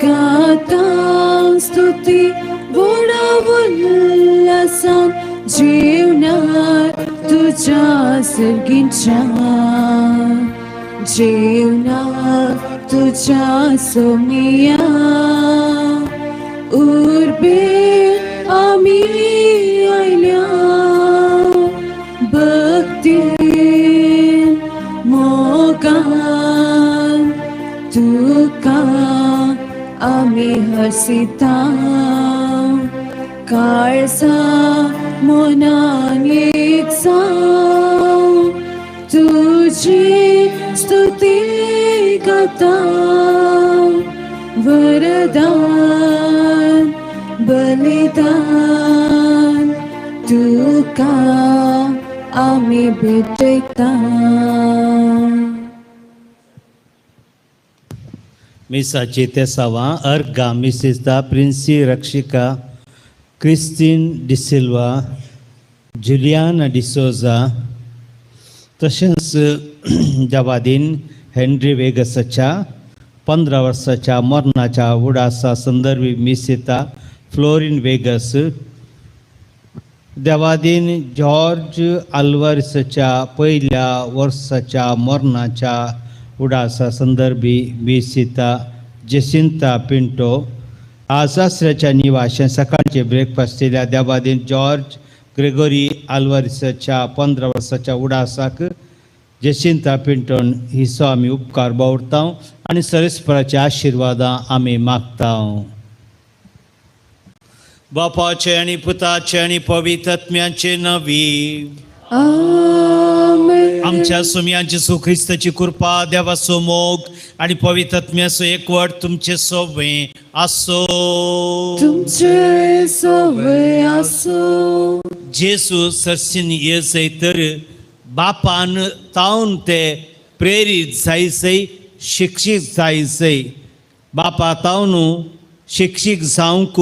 गाता स्तुती उल्हासात जीवनात तुझ्या सर्गींच्या जीवनात तुझ्या सोमिया उर्बे आम्ही आयल्या भक्तीन मोगान तुका आम्ही हसिता काळसा मोनान एकसा तुझी स्तुती गाता वरदान बलिदान तुका आम्ही भेटता. मिसाचे 3वा अर्घ मिसेस दा प्रिन्सी रक्षिका क्रिस्टीन डिसिल्वा जुलियाना डिसोजा तसेच जवादीन हेनरी वेगसच्या 15 वर्षाच्या मरणाच्या उडासा संदर्भी मिसेता फ्लोरिन वेगस देवादीन जॉर्ज आल्वारिसच्या 1 वर्षाच्या मरणाच्या उडासा संदर्भी मिसेता जेसिंता पिंटो आसासऱ्याच्या निवाशान सकाळचे ब्रेकफास्ट केल्या. देवादीन जॉर्ज ग्रेगोरी आल्वारिसच्या 15 वर्षाच्या उडासाक जेसिंता पिंटोन हिस्सो आमी उपकार बावडता आणि सरस्पराचे आशिर्वादां आमी मागता. बापाचे आणि पुताचे आणि पवित्र आत्म्याचे नवी आमच्या सुमयांची सुख्रिस्ताची कृपा देवाचो मोग आणि पवित्र आत्म्याचो एकवट तुमचे सोबे आसो. तुमचे सोबे आसो. जेसू सरसीन येसय तर बापान तावन ते प्रेरीत जायसय शिक्षीत जायसय. बापा तावन शिक्षीक जावंक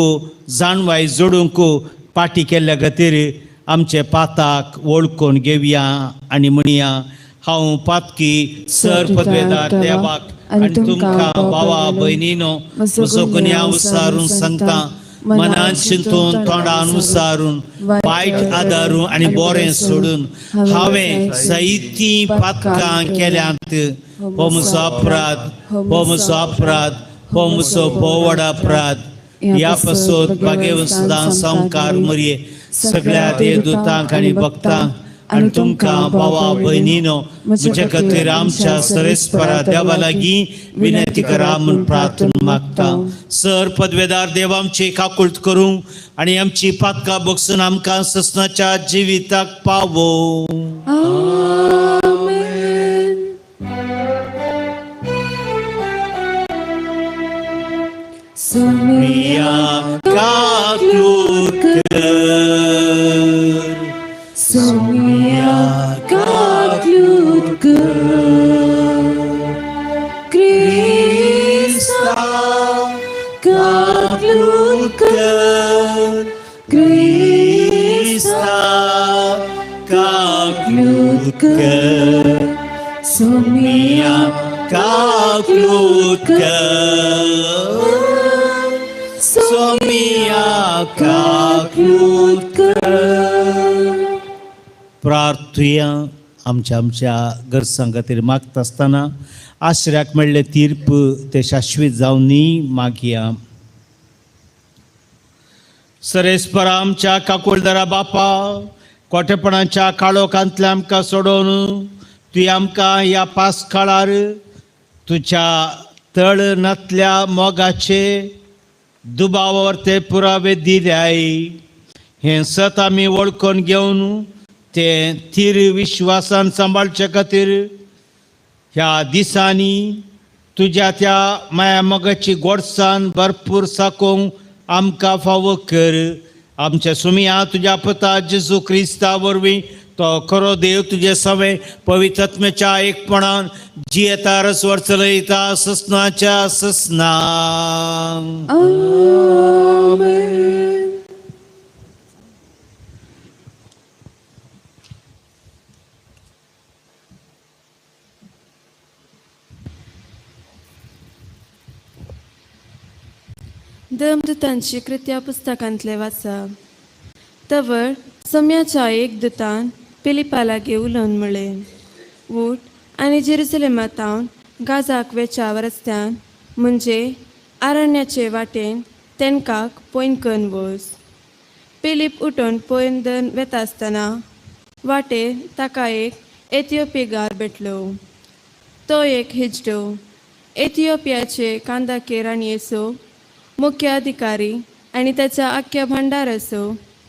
जाणवाय जोडूंक पाटी केल्ल्या खातीर आमचे पाताक वळखून घेवया आणि म्हणया हांव पातकी सर पदवेदार देवाक आणि तुमकां भावा भयणीनो म्हजो गुन्यांव उसारून सांगता. मनान चिंतून तोंडान उसारून वायट आदारून आणि बोरें सोडून हांवें जायतीं पातकां केल्यांत. हो म्हजो अपराध, हो म्हजो अपराध, हो म्हजो भोव व्हड अपराध. ह्या पासून मागे सदां संवकार मरये सगळ्या देवदूतांक आनी भक्तांक आणि तुमकां भावा भयणीनो म्हजे खातीर आमच्या सरेस्परा देवा लागीं विनंती करा म्हूण प्रार्थना मागता. सर पदवेदार देव आमची काकुळट करूं आणि आमची पातकां बगसून आमकां ससनाच्या जिविताक पावो. सोमिया काकुळट कर, सोमिया काकुळट कर, क्रिस्ता काकुळट कर, क्रिस्ता काकुळट कर, सोमिया काकुळट कर, सोमिया काकुळट कर. प्रार्थुया आमच्या गरजां खातीर मागता आसतना आश्र्याक मेळ्ळे तीर्प ते शाश्वीत जावनी मागया. सरेस्परा आमच्या काकुळदारा बापा कोटेपणाच्या काळोखांतल्या आमकां सोडोवन तुवें आमकां ह्या पासकाळार तुज्या तळनातल्या मोगाचे दुबावावर ते पुरावे दिल्याय. हें सत आमी वळखून घेवन ते थीर विश्वासान सांबाळचे खातीर ह्या दिसांनी तुज्या त्या माया मोगाची गोडसाण भरपूर साकोवंक आमकां फावो कर. आमच्या सुमिया तुज्या पुता जेजू क्रिस्ता वरवीं तो खरो देव तुजे सवे पवित्र आत्म्याच्या एकपणान जियेता रसवर चलयता ससनाच्या ससना. देवदूतांची कृत्या पुस्तकांतले वाचप. तवर सम्याच्या एक दुतान पिलिपाला उलोवन म्हळें, उठ आनी जेरुसलेमांतावन गाजाक वेचाव रस्त्यान म्हणजे आरण्याचे वाटेन तेंकां पयन करून वच. पिलीप उठून पयन वेता आसतना वाटेर ताका एक एथिओपिगार भेटलो. तो एक हिजडो, एथिओपियाचे कांदाके राणयेचो मुख्य अधिकारी आनी त्याच्या आख्या भंडाराचो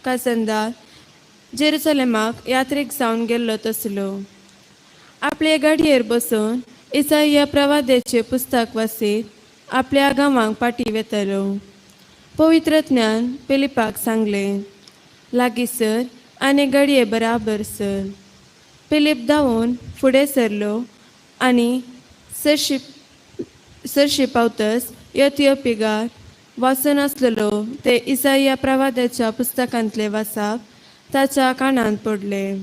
कासनदार जेरुसलेमाक यात्रेक जावन गेल्लो तसलो. आपले गाडयेर बसून इसाया प्रवादेचे पुस्तक वाचीत आपल्या गांवांक पाटी वेतलो. पवित्रज्ञान पिलिपाक सांगलें, लागीं सर आनी गाडये बराबर सर. पिलीप धांवून फुडें सरलो आनी सरशी पावतच एथिओपिगार वाचून आसलेलो ते इसाया प्रवादाच्या पुस्तकांतले वाचप ताच्या कानांत पडले.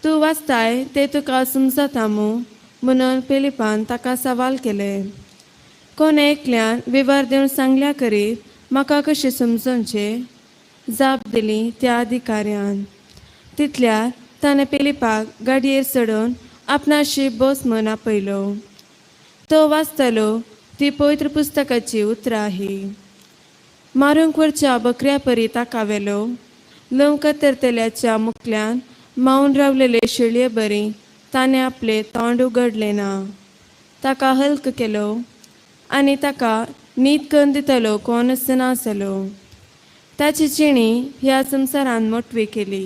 तूं वाचताय ते तुका समजता म्हणून पिलिपान ताका सवाल केले. कोणे एकल्यान विवर दिवन सांगल्या करीत म्हाका कशें समजोवचे? जाप दिली त्या अधिकाऱ्यान. तितल्यार ताणें पिलिपाक गाडयेर चडोवन आपणाशी बस म्हूण आपयलो. तो वाचतलो ती पवित्र पुस्तकाची उतरां ही. मारूंक वरच्या बकऱ्या परी ताका वेलो. लव कतरतल्याच्या मुखल्यान मावन रावलेले शेळये बरी ताणें आपले तोंड उगडलें ना. ताका हल्क केलो आनी ताका न्हीद करून दितलो कोणच नासलो. ताची जिणी ह्या संवसारान मोटवी केली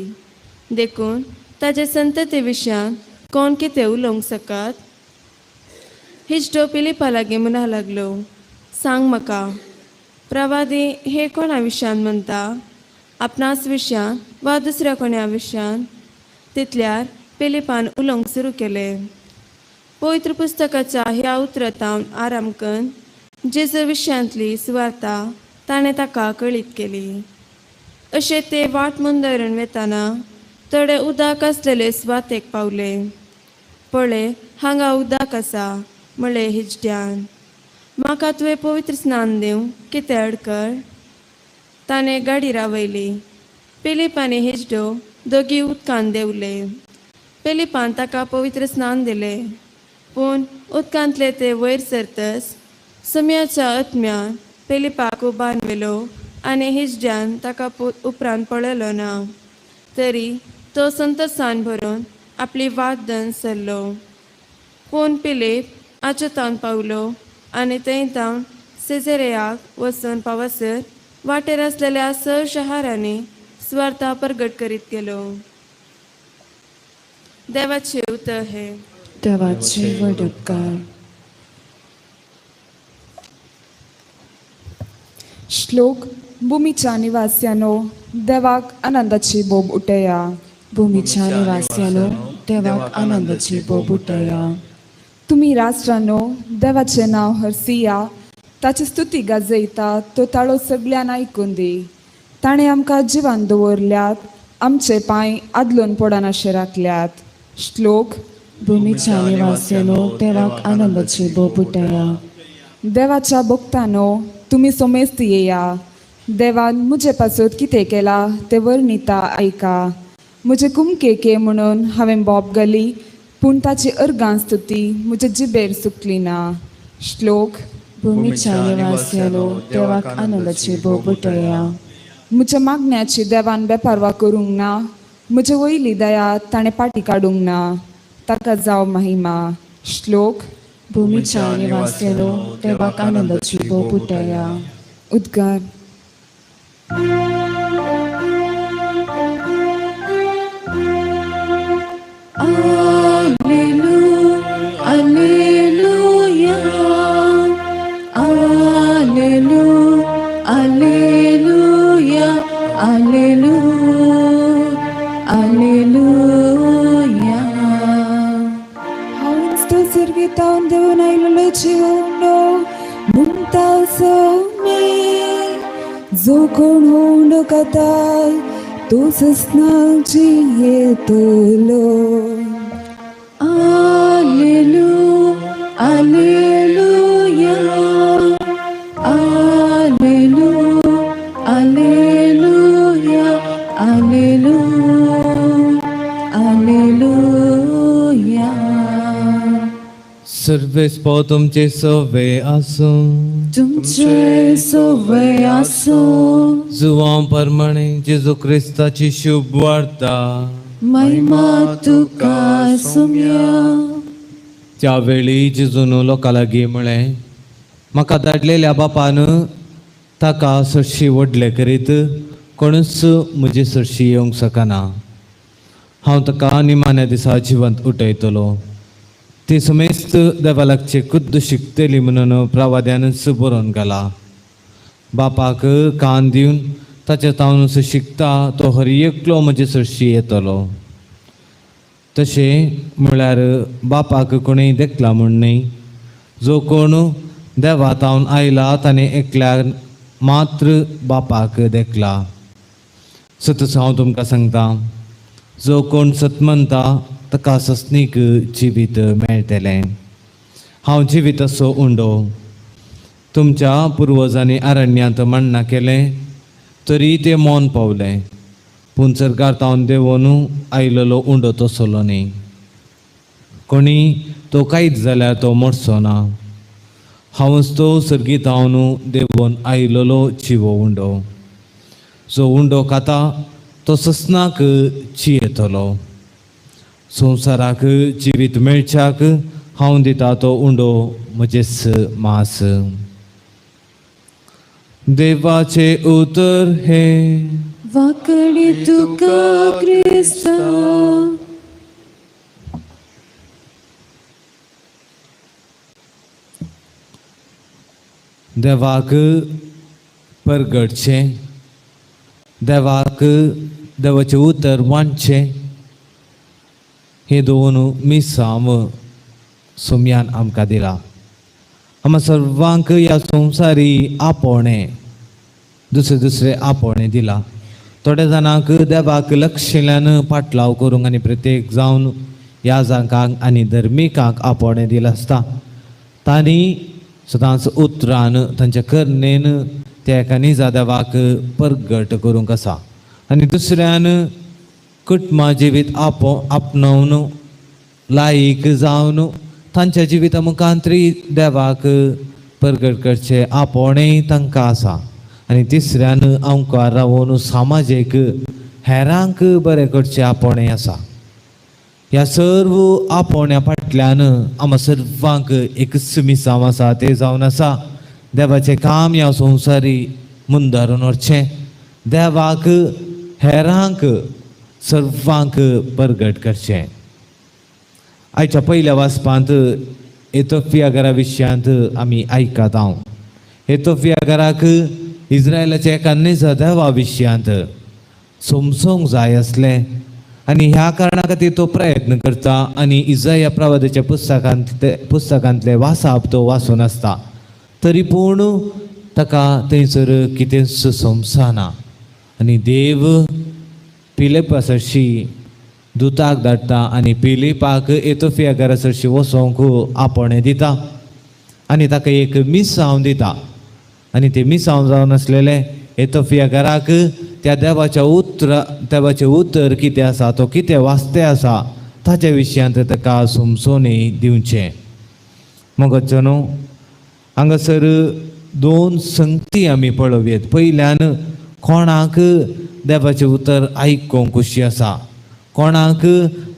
देखून ताचे संतते विशयान कोण कितें उलोवंक सकत? हिजडो पिलिपा लागीं म्हणा लागलो, सांग म्हाका, प्रवादी हे कोणा विशयान म्हणटा? आपणाच विशयान वा दुसऱ्या कोण्या विशयान? तितल्यार पिलिपान उलोवंक सुरू केलें. पवित्र पुस्तकाच्या ह्या उतरांतावन आराम करून जेजू विशयांतली सुवार्ता ताणें ताका कळीत केली. अशें ते वाट मुंदरून वेताना थोडे उदक आसलेले सुवातेक पावले. पळय, हांगा उदक आसा म्हळें हिजड्यान. म्हाका तुवें पवित्र स्नान दिवं कितें अडकळ? ताणें गाडी रावयली. पिलीप आनी हिजडो दोगी उदकान देंवले. पिलिपान ताका पवित्र स्नान दिलें. पूण उदकांतले ते वयर सरतच सम्याच्या आत्म्यान पिलिपाक उबान व्हेलो आनी हिजड्यान ताका उपरांत पळयलो ना. तरी तो संतोषान भरून आपली वाट धरून सरलो. पूण पिलीप आचोतावन पावलो आनी थंय जावन सेजेरियाक वचून पावसर वाटेर आसलेल्या स शारांनी सुवार्ता प्रगट करीत गेलो. देवाचे उतर हे. देवाचे वडकार. श्लोक. भूमीच्या निवास्यानो, देवाक आनंदाची बोब उठया. भूमीच्या निवास्यानो, देवाक आनंदाची बोब उठया. तुम्ही राष्ट्रांनो, देवाचे नाव हरसिया. ताची स्तुती गाजयता तो ताळो सगळ्यांना आयकून दी. ताणें आमकां जिवान दवरल्यात, आमचे पांय आदलून पडनाशे राखल्यात. श्लोक. भूमीच्या निवास्यानो, देवाक आनंदाची बोब उठया. देवाच्या भक्तांनो, तुम्ही सोमेस्त येया. देवान म्हजे पासून कितें केला ते वर्णिता आयका. म्हजे कुमकेके म्हणून हांवें बोब घाली, पूण ताची अर्गां स्तुती म्हजे जिबेर सुकली ना. श्लोक. भूमीच्या निवास्यानो, देवाक आनंदाची बोब उठया. म्हज्या मागण्याची देवान बेपारवा करूंक ना. म्हजे वयली दया ताणें पाटी काडूंक ना. ताका जाव महिमा. श्लोक. भूमीच्या निवास्यानो, देवाक आनंदाची बोब उठया. उद्गार. Alleluia, Alleluia, Alleluia, Alleluia, Alleluia. हांव स्तोत्र गीतान देवन आयलो जिवनो म्हणटा सोमे. जो कोण होंड कथा तो सस्नाची येतलो. Alleluia, Alleluia, Alleluia. वेस्पो तुमचे सवे आसूं तुमचे सोवे आसो जुवां परमणे जेजू क्रिस्ताची शुभ वार्ता महिमा तुका सुम्या. त्यावेळी जेजून लोकां लागीं म्हळें, म्हाका धाडलेल्या बापान ताका सरशी व्हडले करीत कोणूच म्हजे सरशी येवंक शकना. हांव ताका निमाण्या दिसा जिवंत उठयतलो. ती समेस्त देवा लागचे खुद्द शिकतली म्हणून प्रवाद्यानच बरोवन घाला. बापाक कान दिवन ताचे तावन शिकता तो हर एकलो म्हजे सरशी येतलो. तशें म्हळ्यार बापाक कोणें देखला म्हूण न्ही. जो कोण देवा तावन आयला ताणें एकल्याक मात्र बापाक देखला. सतच हांव तुमकां सांगता, जो कोण सत म्हणटा ताका सस्नीक जिवीत मेळटलें. हांव जिवीत असो उंडो. तुमच्या पुर्वजांनी अरण्यांत मण्णां केलें तरी ते मौन पावलें, पूण सरकारतावन देवून आयिल्लो उंडो तसलो न्ही. कोणी तो कांयच जाल्यार तो मरचो ना. हांवच तो सर्गीतावन देवून आयिल्लो जिवो उंडो. जो उंडो खाता तो ससनाक जियेतलो. संवसाराक जिवीत मेळच्याक हांव दिता तो उंडो म्हजेच मास. देवाचे उतर हे वाकडी तुका क्रिस्ता. देवाक परगडचें, देवाक देवाचें उतर मांडचें, हे दोन मिसांव सोम्यान आमकां दिला. आम्हा सर्वांक ह्या संवसारी आपोवणें दुसरे दुसरे आपोवणें दिला. थोड्या जाणांक देवाक लक्षिल्ल्यान पाटलाव करूंक आनी प्रत्येक जावन याजकांक आनी धर्मिकांक आपोवणें दिलें आसता. तांणी सदांच उतरान तांच्या करनेन त्या एका निजा देवाक परगट करूंक आसा. आनी दुसऱ्यान कुटुंबा जिवीत आपणावन लायक जावन तांच्या जिविता मुखांतरी देवाक परगट करचें आपोवणें तांकां आसा. आनी तिसऱ्यान आमकां रावून सामाजीक हेरांक बरें करचें आपोवणें आसा. ह्या सर्व आपोवण्या फाटल्यान आम्हा सर्वांक एकच मिसांव आसा, तें जावन आसा देवाचें काम ह्या संवसारी मुंदारून व्हरचें, देवाक हेरांक सर्वांक परगट करचें. आयच्या पयल्या वाचपांत एतोपिया विशयांत आमी आयकात. हांव एतोपिया इस्रायलाच्या एका निजा देवा विशयांत समजूंक जाय आसलें आनी ह्या कारणा खातीर तो प्रयत्न करता. आनी इसाया प्रवादाच्या पुस्तकांतले वाचप तो वाचून आसता, तरी पूण ताका थंयसर कितेंच समजना. आनी देव पिलिपा सरशी दुताक धाडटा आनी पिलिपाक एतोपिया सरशी वचोंक आपोवणें दिता आनी ताका एक मिसांव दिता. आनी तें मिसांव जावन आसलेलें एतोपियाकाराक त्या देवाचें उतर कितें आसा, तो कितें वाचतें आसा ताच्या विशयांत ताका समजोवणी दिवचें. मगो न्हू, हांगासर दोन संगती आमी पळोवया. पयल्यान कोणाक देवाचें उतर आयकूंक खुशी आसा, कोणाक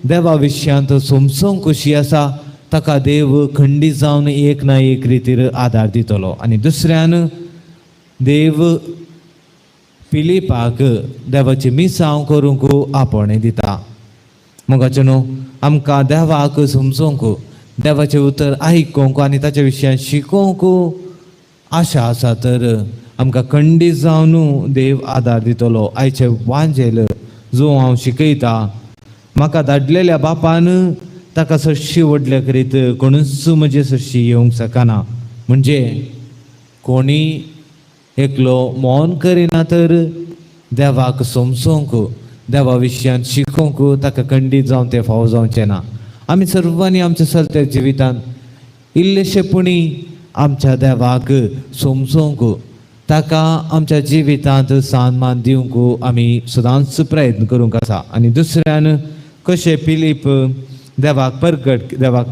देवा विशयांत समजूंक खुशी आसा, ताका देव खंडीत जावन एक ना एक रितीर आदार दितलो. आनी दुसऱ्यान देव पिलिपाक देवाची मिसांव करूंक आपोवणें दिता. मगाचें न्हू, आमकां देवाक समजूंक, देवाचें उतर आयकूंक आनी ताच्या विशयान शिकोवंक आशा आसा तर आमकां खंडीत जावन देव आदार दितलो. आयचें वांजेल जो हांव शिकयता, म्हाका धाडलेल्या बापान ताका सरशी व्हडले करीत कोणूच म्हजे सरशी येवंक शकना. म्हणजे कोणी एकलो मौन करिना तर देवाक समजूंक, देवा विशयांत शिकोवंक ताका खंडीत जावन तें फाव जावचें ना. आमी सर्वांनी आमच्या चलत्या जिवितांत इल्लेशेपणी आमच्या देवाक समजूंक, ताका आमच्या जिवितांत सन्मान दिवंक आमी सदांच प्रयत्न करूंक आसा. आनी दुसऱ्यान कशें पिलीप देवाक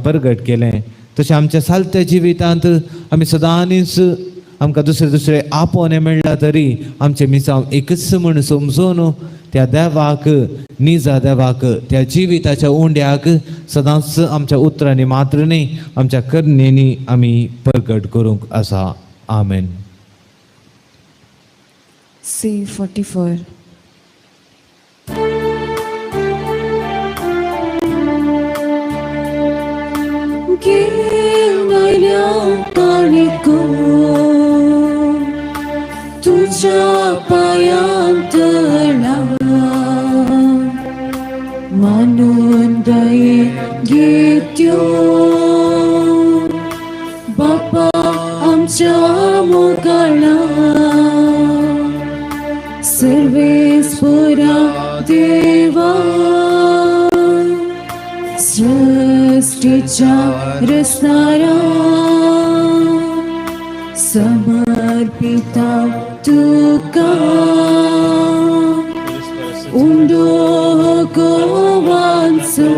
परगट केलें तशें आमच्या सालत्या जिवितांत आमी सदांच आमकां दुसरे आपोवने मेळ्ळा तरी आमचे मिसांव एकच म्हण समजून त्या देवाक निजा देवाक त्या जिविताच्या उंड्याक सदांच आमच्या उतरांनी मात्र न्ही आमच्या करणेनी आमी प्रकट करूंक आसा. आमेन. C44. तुझ्या पायांतळा मानून दये घेत्यो बापा आमच्या मोगाळा सर्वेस्वरा देवा सृष्टीच्या रचणारा समर्पिता तुका उंडो गोवांचो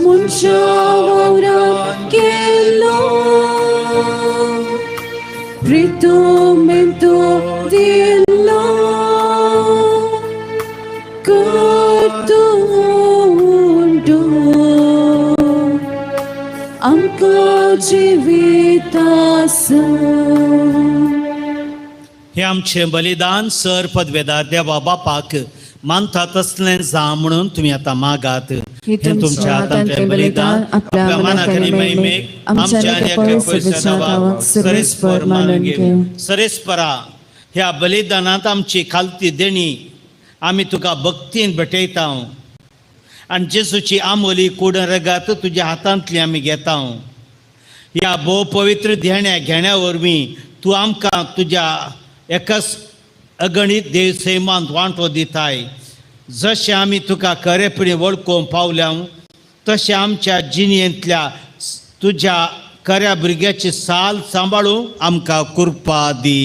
मुनशा वावरांत केलो प्रितोमेंतो दिलो करतो उंडो आमकां जिवितासो. हे आमचे बलिदान सर पदवेदार देवा बापाक मानता तसलें जा म्हणून तुमी आतां मागात. हे तुमच्या हातांतलें बलिदान आपल्या मनाखाली महिमेक आमच्या पवित्र नांवाक सरेस्पर मानून घेव. सरेस्परा ह्या बलिदानांत आमची खालती देणी आमी तुका भक्तीन भेटयता आनी जेजूची आमोली कूड रगात तुज्या हातांतली आमी घेता. ह्या भोव पवित्र घेण्या वरवीं तूं आमकां तुज्या एकाच अगणित देव सैमांत वांटो दिताय. जशें आमी तुका खरेपणी वळखूंक पावल्या तशें आमच्या जिणेंतल्या तुज्या खऱ्या भुरग्याची साल सांबाळूंक आमकां कृपा दी.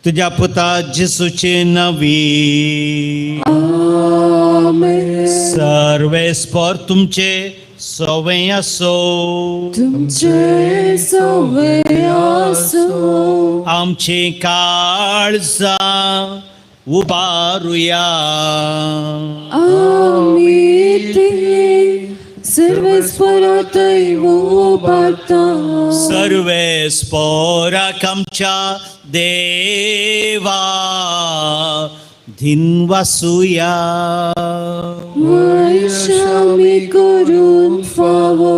तुज्या पुता जेजूचे नवी सर्वेस्पर तुमचे सवय असो. तुमचे सवय असो. आमची काळजां उबारुया. आमी ते सर्वेस्परातय उबारता. सर्वेस्पराक आमच्या देवा धिनवासुया. वैशामी करून फावो.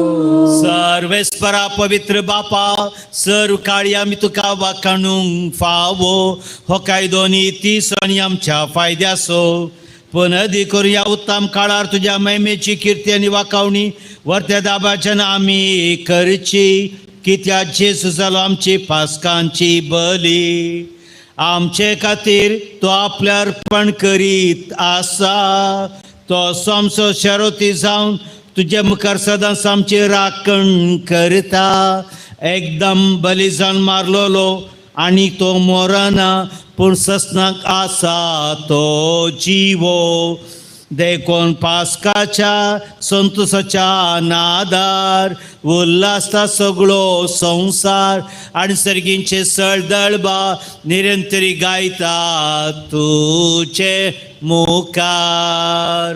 सर्वेस्परा पवित्र बापा सर काळी आमी तुका वाखाणूंक फावो. हो कायदो नीती सणी आमच्या फायद्याचो. पण अधिक करून या उत्तम काळार तुज्या महिमेची कीर्ती आनी वाखावणी वर्त्या दाबाच्यान आमी करची. कित्याक जेजू जालो आमची पासकांची बली. आमचे खातीर तो आपले अर्पण करीत आसा. तो सोमसो शेरोती जावन तुजे मुखार सदांच आमची राखण करता. एकदम बली जावन मारलोलो आनी तो मोरना पूण ससनाक आसा तो जिवो. देखून पास्काच्या संतोशाच्या नादार उल्हासता सगळो संसार आनी सर्गींचे सळदळबा निरंतरी गायता तुजे मुखार.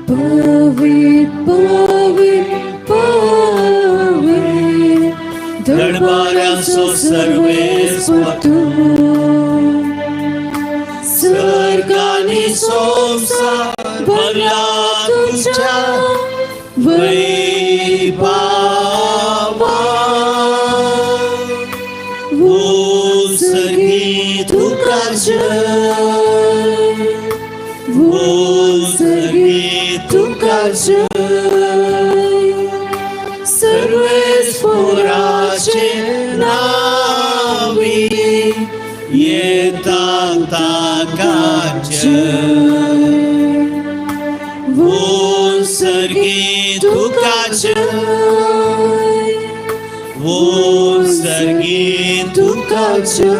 पवित पवित पवित दरबारांचो सर्वेस्पर तूं. सर्ग आनी संसार भरला तुज्या वैभवान. सर्गी तुका जय. सर्गी तुका जय. सर्वेस्पराचे नावी येता ताका जय. सर्गी तुका जय. सर्गी तुका जय.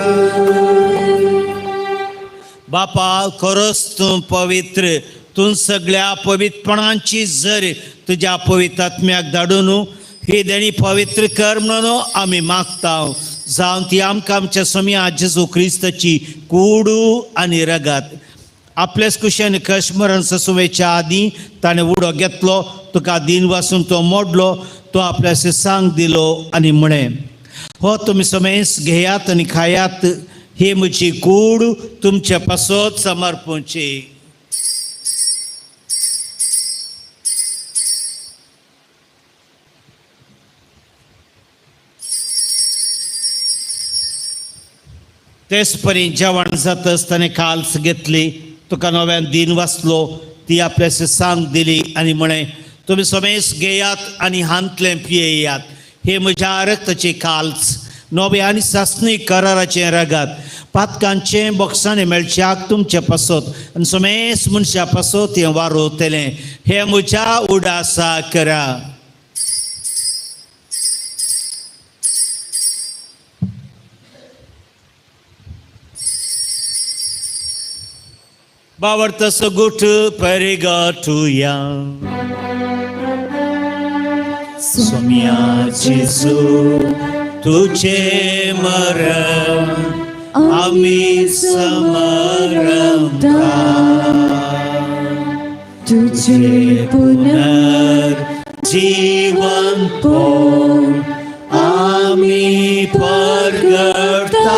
बापा खरोच तूं पवित्र, तूं सगळ्या पवित्रपणांची झर तुज्या पवित्र आत्म्याक धाडून ही देणी पवित्र कर म्हणून आमी मागता. जावन ती आमकां आमच्या स्वाम्या जेजू क्रिस्ताची कूड आनी रगत. आपल्याच कुशेन कश्मरण ससुवेच्या आदीं ताणें उडो घेतलो, तुका दिन वासून तो मोडलो, तो आपल्या शिसांक दिलो आनी म्हणें, हो तुमी समेस घेयात आनी खायात, ही म्हजी कूड तुमचे पासत समर्पूची. तेच परी जेवण जातच ताणें काल्स घेतली, तुका नव्यान दिन वाचलो, ती आपल्या शिसांक दिली आनी म्हणें, तुमी समेस घेयात आनी हांतलें पियेयात, हे म्हज्या रक्ताची काल्स, नवे आनी सासणी कराराचें रगत, पातकांचें बॉक्सांनी मेळच्याक तुमचे पासत आनी समेस मनशा पासत हें वारोतलें, हें म्हज्या उडासा करा. बावरतस गुट परिगटुया. सोम्या जेजू तुझे मरण आम्ही समरमता, तुझे जीवन पोन आम्ही परगटता.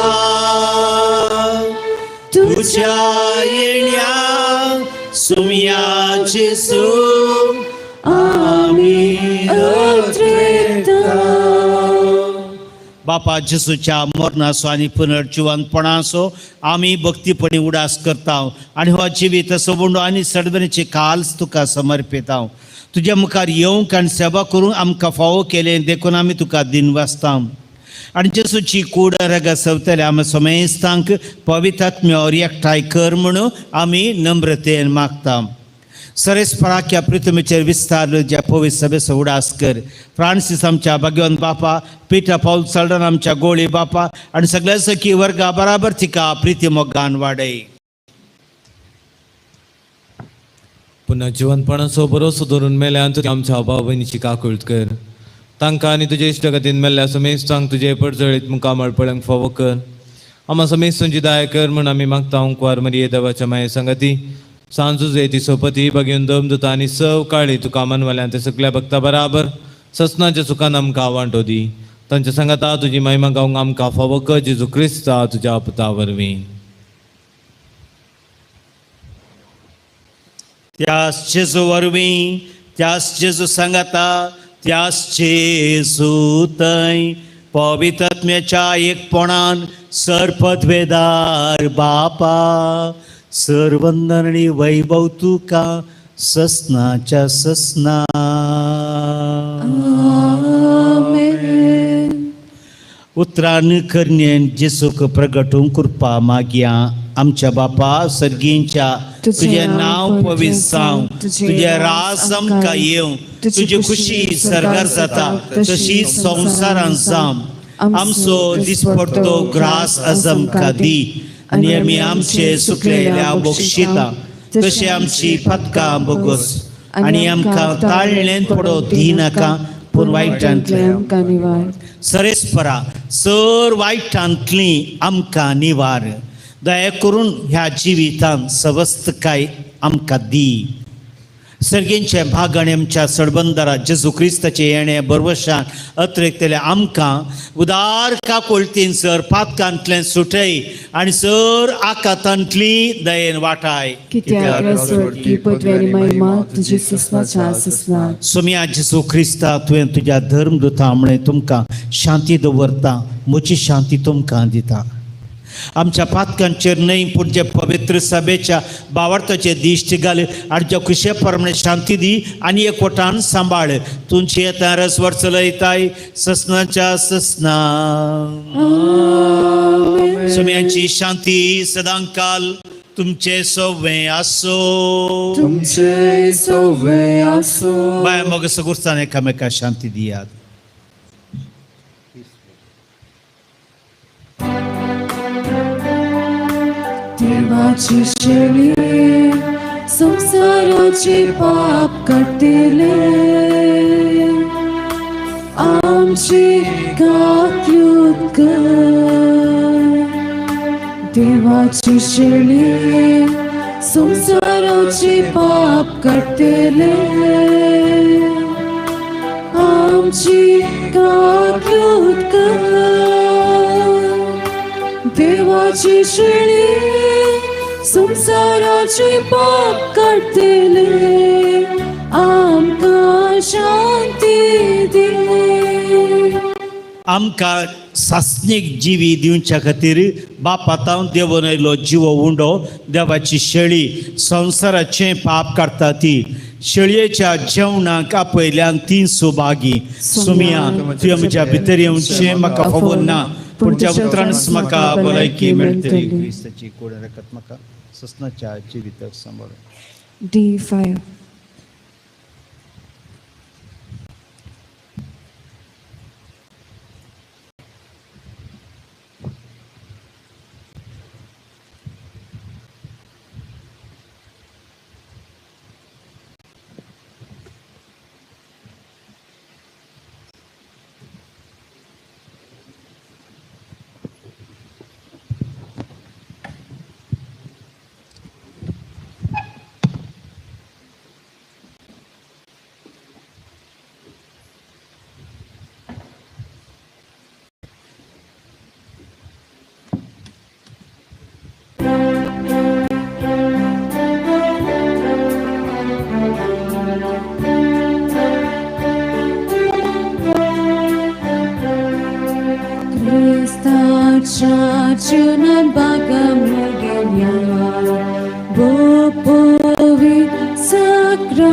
तुझ्या येण्या सोम्या जेजू आम्ही बापा जेजूच्या मरणाचो आनी पुनर्जिवनपणाचो आमी भक्तीपणी उडास करता आनी हो जिवीत सोबूंड आनी सडबणीचे काल्स तुका समर्पिता. तुज्या मुखार येवंक आनी सेवा करूंक आमकां फावो केलें देखून आमी तुका दिनवासता. आनी जेजूची कूड रगत सवतले आमी समेस्तांक पवित्र आत्म्यावर एकठांय कर म्हणून आमी नम्रतेन मागता. सरेस्पराक्या पृथ्वीचेर विस्तारलो ज्या पवित्र सभेचो उडास कर. फ्रांसीस आमच्या भाग्यवंत बापा, पिटर पौल सल्डन आमच्या गोळी बापा आनी सगळ्या सखी वर्गा बराबर तिका प्रिती मोगान वाडय. पुन्हा जिवनपणाचो भरोसो धरून मेल्यान तुका आमच्या भाव भयणीची काकूळट कर. तांकां आनी तुजे इश्टगतीन मेल्ल्या समेस्तांक तुजे पडजळीत मुखामळ पळोवंक फावो कर. आम्हा समेस्तांची दाय कर म्हूण आमी मागता. कुंवार मरिये देवाच्या माये संगती, सांजू जेती सोपती भगिवन दमदुता आनी सव काळी तुका मानवाल्यान ते सगळ्या भक्ता बराबर ससनाच्या सुखान आमकां आवांटो दी. तांच्या सांगाता तुजी महिमा गावंक आमकां फावो कर. जेजू क्रिस्ता तुज्या पुता वरवीं. त्याच जेजू वरवीं, त्याच जेजू सांगाता, त्याच जेजू थंय पवित्र आत्म्याच्या एकपणान सरपदवेदार बापा, सर्वंदनी वैभव तुका ससनाच्या ससना. उतरान करण्यान जेजूक प्रगटूंक कृपा मागया. आमच्या बापा सर्गींच्या तुझे नाव पवित्र जावं, तुझे राज आमकां येवं, तुजी खुशी सरकार जाता तशी संवसारांत जावं. आमचो दिसपडटो ग्रास आज आमकां दी आनी आमी आमचे सुकलेल्या बक्षिता तशें आमची पदकां बोगोस आनी आमकां ताळ्ळें पडो दिनाका पूण वायटांतल्यान आमकां निवार. सरेस्परा सर वायटांतली आमकां निवार. दया करून ह्या जिवितांत सवस्थकाय आमकां दी. सर्गेंचे भागणे आमच्या सडबंदरा जेजू क्रिस्ताचे येणे बरवशान अतिरिक्तले आमकां उदार काकोळतीन सर पातकांतल्यान सुटय आनी सर आकांतांतली दयेन वाटाय. कित्याक की पदवी आनी महिमा तुजी ससनाच्या ससना. सोम्या जेजू क्रिस्ता तुवें तुज्या धर्मदुता म्हणे तुमकां शांती दवरता, म्हजी शांती तुमकां दिता. आमच्या पातकांचेर न्हय पूण जे पवित्र सभेच्या बावरताचे दिश्ट घाल आनी ज्या खुशे प्रमाणे शांती दी आनी एकवटान सांबाळ. तुमची येता रस वर्स लयताय ससनाच्या ससना. सोम्यांची शांती सदांकाल तुमचे सोवे आसो. तुमचे सोवे आसो. बाय मग सगुरसान एकामेका शांती दियात. देवा देवाची शेळी संसाराचे पाप काढतेले आमची कात्यूत कर देवाची शेळी संसाराचे पाप काढतेले आमची कात्यूत कर देवाची शेळी संसाराचे पाप काढतेले आमकां शांती दे आमकां सासणीक जिवी दिवच्या खातीर बापातावन देवून आयलो जिवो उंडो देवाची शेळी संवसाराचें पाप काडटा ती शेळयेच्या जेवणाक आपयल्यान ती सुभागी सुमिया तुवें म्हज्या भितर येवचें म्हाका खबर ना पूण त्या उतरानच म्हाका भलायकी मेळटली क्रिस्ताची कोड रकत म्हाका ससनाच्या जिविताक सांबाळ D5 Churnan bagam legenya bopovi sakramentan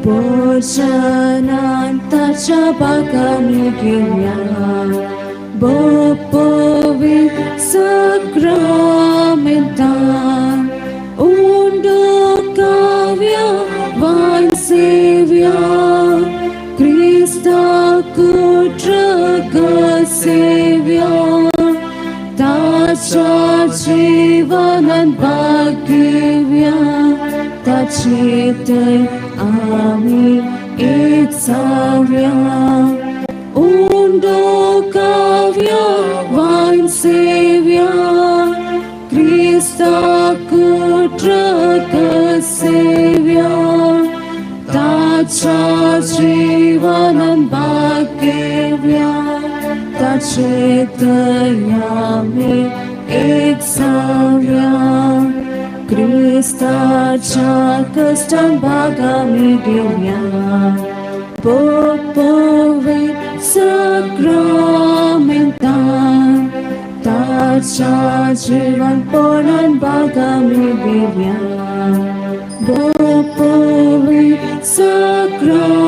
bojanan tacha bagam legenya bopovi sakramentan undo kavya van sevya Krista kutraga sevya tacha jivanan bhagivya tachete ami ek savya undo kavya vain sevya Krista kutraga sevya tacha jivanan bhagivya tachetayami ek savya Kristacha kastan bhagami divya popovi sakramentan tacha jivan ponan bhagami divya popovi sakramentan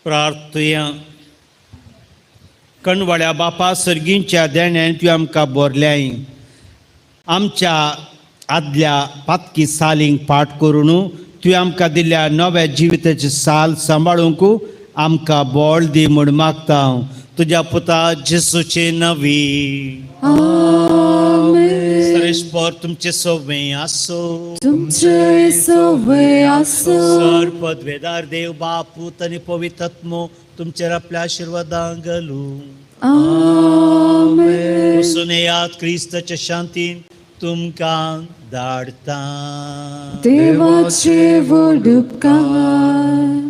प्रार्थया कणवळ्या बापा सर्गींच्या देण्यान तुवें आमकां बोरल्याय आमच्या आदल्या पातकी सालींक पाठ करून तुवें आमकां दिल्ल्या नव्या जिविताची साल सांबाळूंक आमकां बोळ दी म्हूण मागता तुज्या पुता जेसूचे नवी सरेस्पर तुमचे सवे आसो तुमचे सवे आसो सर पदवेदार देव बापूत आनी पवित्रात्मो तुमचेर आपल्या आशिर्वादां घालू. आमेन. वचून येयात क्रिस्ताच्या शांतीन तुमकां धाडटा. देवाचे व्हड उपकार.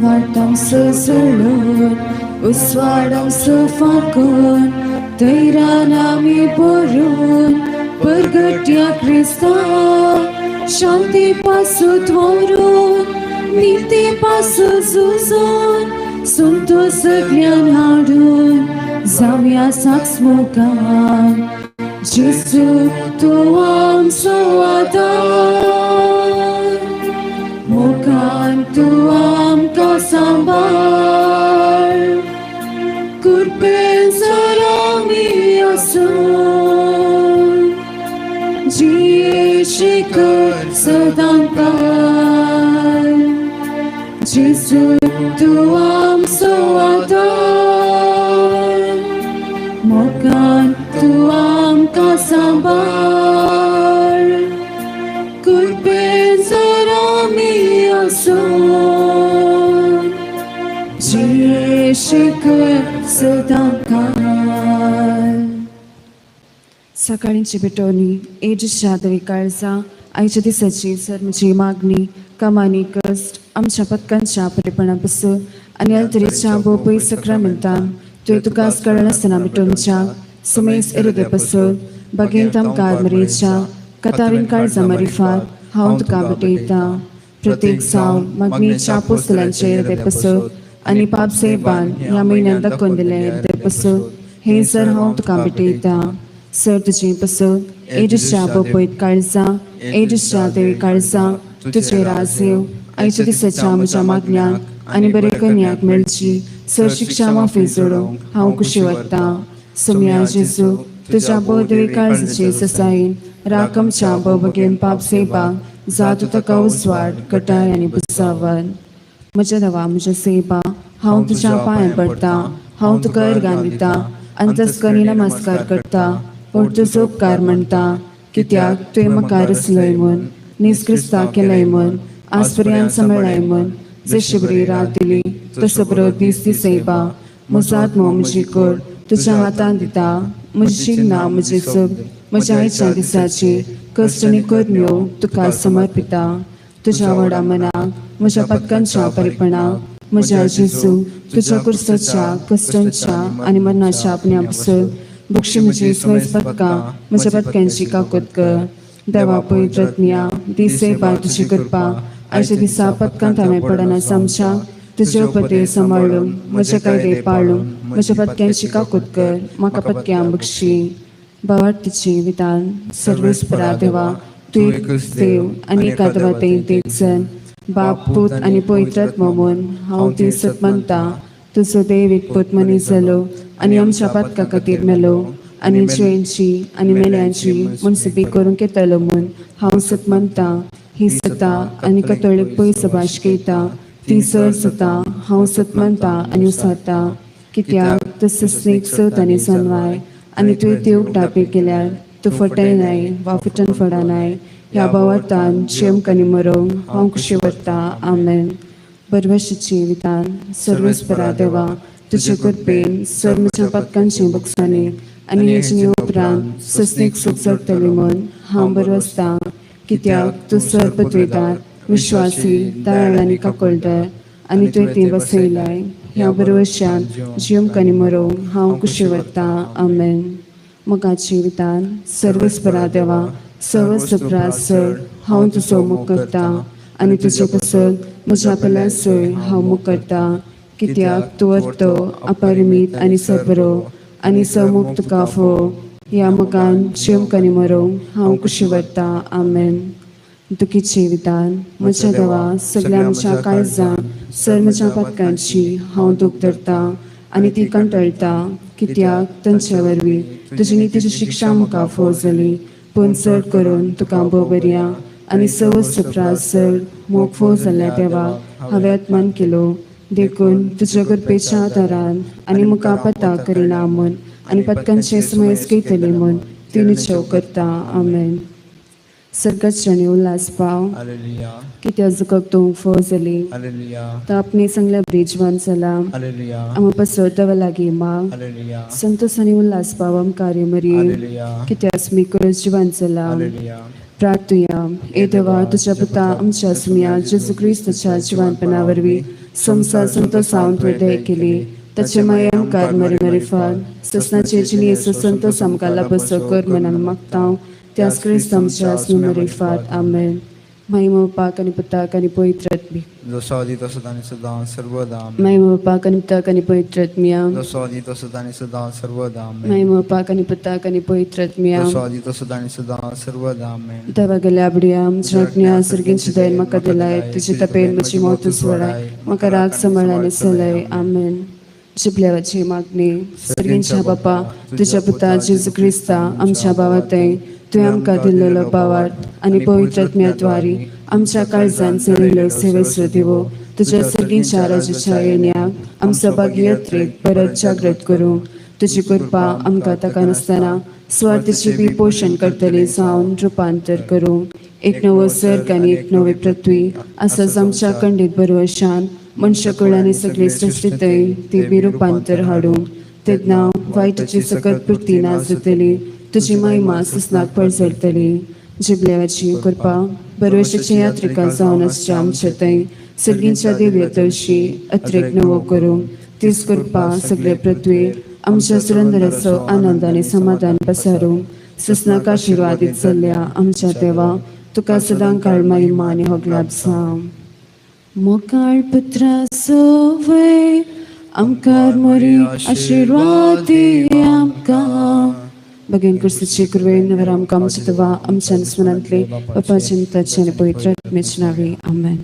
वाटाम सजळून उसवाडाम फाकून तैरान आमी भरून परगट्या क्रिस्ता शांती पासून व्हरून नीती पासून झुजून सुंतो सगळ्यान हाडून जावया साक्ष मोगान. जेसू तूं आमचो आदार, मोगान तूं आमकां सांबाळ. कृपेन जर आमी आसून जियेची कर सदां काळ. जेसू तूं आमचो आदार, मोगान तूं आमकां सांबाळ. कृपेन जर आमी आसून जियेची कर सदां काळ. सकाळींची भेटवणी एजच्या दवी काळजा आयच्या दिसाची सर्मची मागणी कमानी कश्ट आमच्या पथकांच्या परिपणापासून आणि अल्तरेच्या बोपय सक्रामेंतान तुवें तुकाच कळनासतना मिटोवच्या सुमेस एरुदेपासून बगेन तामकार मरेच्या कतारीन काळजा मरिफार हांव तुका भेटयता. प्रत्येक साव मागणीच्या अपोस्तलांचे हृदयपासून आणि पापसेबान ह्या म्हयन्यांत दाखोवन दिले हृदयपासून हे सर हांव तुका भेटयता. सर तुजे पासून एजच्या बोपयत काळजा एजच्या देवी काळजा तुजे राज येव. आयच्या दिसाच्या म्हज्या मागण्यांक आनी बरे कन्याक मेळची सर शिक्षा माफी जोडूंक हांव खुशी वाडटा. सुम्या जेजू तुज्या बोदेवी काळजाचे ससायेन राख आमच्या बोबगेन पाप सेबाक जातू ताका उसवाड कटाय आनी बुसावन. म्हज्या देवा म्हज्या सेबा हांव तुज्या पांयां पडटा. हांव तुका अर्गां दिता आनी तस्करी नमस्कार करता. पूण तुजो उपकार म्हणटा कित्याक तुवें म्हाका रचलय म्हूण निस्क्रिस्ता केलय म्हूण आसपर्यांत सांबाळ्ळाय म्हूण. जशी बरी रात दिली तसो बरो दीस दी सेबा. म्हजो आत्मो म्हजी कूड तुज्या हातांत दिता. म्हजी चिन्नां म्हजी चूक म्हज्या आयच्या दिसाची कश्ट आनी करण्यो तुका समर्पिता. तुज्या व्हडा मनाक म्हज्या पथकांच्या परिपणाक म्हज्या जेजू तुज्या कुर्साच्या कश्टांच्या आनी मरणाच्या आपण्या पसून बुक्षी म्हजी स्वयंस पथकां म्हज्या पथकांची काकूत कर. देवा पवित्रज्ञा दिसे बाय तुजी कृपा आयच्या दिसा पथकांत हांवें पडना समच्या तुजे उपदेश सांबाळून म्हजे कायदे पाळून म्हज्या पथक्यांची काकूत कर. म्हाका पथक्यां बक्षी. बावार्थीची विधान सर्वेस्परा देवा तूं एकूच देव आनी एकादवा तें जन बाप पूत आनी पवित्रात्मा म्हूण हांव ती सत म्हणटा. तुजो देवीक पूत मनीस जालो आनी आमच्या पथका खातीर मेलो आनी जियेंची आनी मेल्यांची मुनसिपी करूंक येतलो म्हूण हांव सत म्हणटा. ही सता आनी कतोळीक पयस भाश घेता ती सर सता हांव सत म्हणटा आनी उसारता. कित्याक तू सस्नीक सत आनी सनवाय आनी तुवें ती उक्टापी केल्यार तूं फटयनाय वा फुटन फडानाय. ह्या भावार्थान जेमकांनी मरोवंक हांव खुशी वाडटा. आमेन. बरवशीची विधान सर्वेस्परा देवा तुजे कृपेन सर म्हज्या पथकांची बक्षांनी आनी हेजनी उपरांत सस्नीक सूख जगतली म्हूण हांव बरवसता. कित्याक तूं सर पदवीदार विश्वासी दयाळ आनी काकोळदार आनी तुवें ती बसयलाय. ह्या बरवशान जेमकांनी मरोवंक हांव खुशी वाडटा. आमेन. मोगाची विधान सर्वेस्परा देवा सर्वसप्रा सर हांव तुजो मोग करता आनी तुजे पासून म्हज्या पेल्यासय हांव मोग करता. कित्याक तूं वर्तो अपरिमीत आनी सबरो आनी समूक तुका फोव. ह्या मोगान जेमकांनी मरोवंक हांव खुशी वाडटा. आमेन. दुखीची विधान म्हज्या देवा सगळ्या म्हज्या काळजां सर म्हज्या पथकांची हांव दूख धरता आनी ती कंटाळटा. कित्याक तांचे वरवीं तुजी नितीची शिक्षा म्हाका फोव जाली. पूण चड करून तुका बोबऱ्या आनी सवस्त्र चड मोग फोव जाल्ल्या देवा हांवें अपमान केलो. देखून तुज्या कृपेच्या आदारान आनी मुखार पता करिना म्हूण आनी पथकांचे समयस घेतली म्हूण ती निचव करता. आमेन. सर्गश्रणी उल्हास पाव Hallelujah. कित्या जुकक तू फो जाली Hallelujah. तर आपणी सांगल्या ब्रिजवान चला Hallelujah. आम पसरतव लागी माग Hallelujah. संतोष आणि उल्हास पावम कार्य मरी Hallelujah. कित्यास मी करस जीवन चला Hallelujah. प्रार्थुया ए देवा तुझ्या पुता आमच्या सुमिया जेजू ख्रिस्ताच्या जीवनपणावरवी संसार संतोषावून तुवें केली ताचे माये आमकां मरी मरी फाद ससनाचे जिनी संतोष आमकां लाभस कर मनान मागता त्यास क्रिस्त आमच्या मरी फाद आमेन महिमा पाक आणि पुताक आणि पवित्र आत्मी जसो आदी तसो तांणी सदां सर्वदा आमेन. महिमा पाक आणि पुताक आणि पवित्र आत्मिया जसो आदी तसो तांणी सदां सर्वदा आमेन. महिमा पाक आणि पुताक आणि पवित्र आत्मिया जसो आदी तसो तांणी सदां सर्वदा आमेन. देवा गेल्या आबडिया आमच्या सर्गींची दयन म्हाका दिलाय तुजी तपेन म्हजी मौत सोडाय म्हाका राग सांबाळाने सलय आमेन. शिपल्यावाची मागणी सर्गींच्या बापा तुझ्या पुता जेजू क्रिस्ता आमच्या भावातय तुवें आमकां दिल्लो बावार्थ आनी पवित्र आत्म्याद्वारी आमच्या काळजान चलिल्लो सेवेचो दिवो तुझ्या सर्गींच्या राजाच्या येण्याक आमचो भागीयत्रेक परत जागृत करूंक तुजी कृपा आमकां ताका नासतना स्वार्थीची बी पोषण करतली जावन रुपांतर करूंक एक नवो सर्ग आनी एक नवी पृथ्वी असोच आमच्या खंडीत भरवशान मनुष्यकुळांनी सगळी सृष्टीतय ती बी रुपांतर हाडूंक तेन्ना वायटाची सकत पुर्ती नाच जातली तुजी महिमा सुस्नाक पडजडतली जिबल्याची कृपा बरवशाच्या यात्रिका जावन आसच्या आमचे थंय सर्गींच्या दिव्य तळशी अत्रेक नवो करूंक तीच कृपा सगळे पृथ्वी आमच्या सुरंदराचो आनंद आनी समाधान पसारूंक सुस्नाक आशिर्वादीत चल्ल्या आमच्या देवा तुका सदां काळ महिमा आनी होगलाब जावं. मोकाळ पुत्राचो वै आमकां मोरी आशिर्वाद दी आमकां बगेन कुर्सीची कुरवेन नवर आमकां आमच्या देवा आमच्या स्मरणांतले बापाचे मिताचे आनी पवित्र आत्म्याचे नावे आमेन.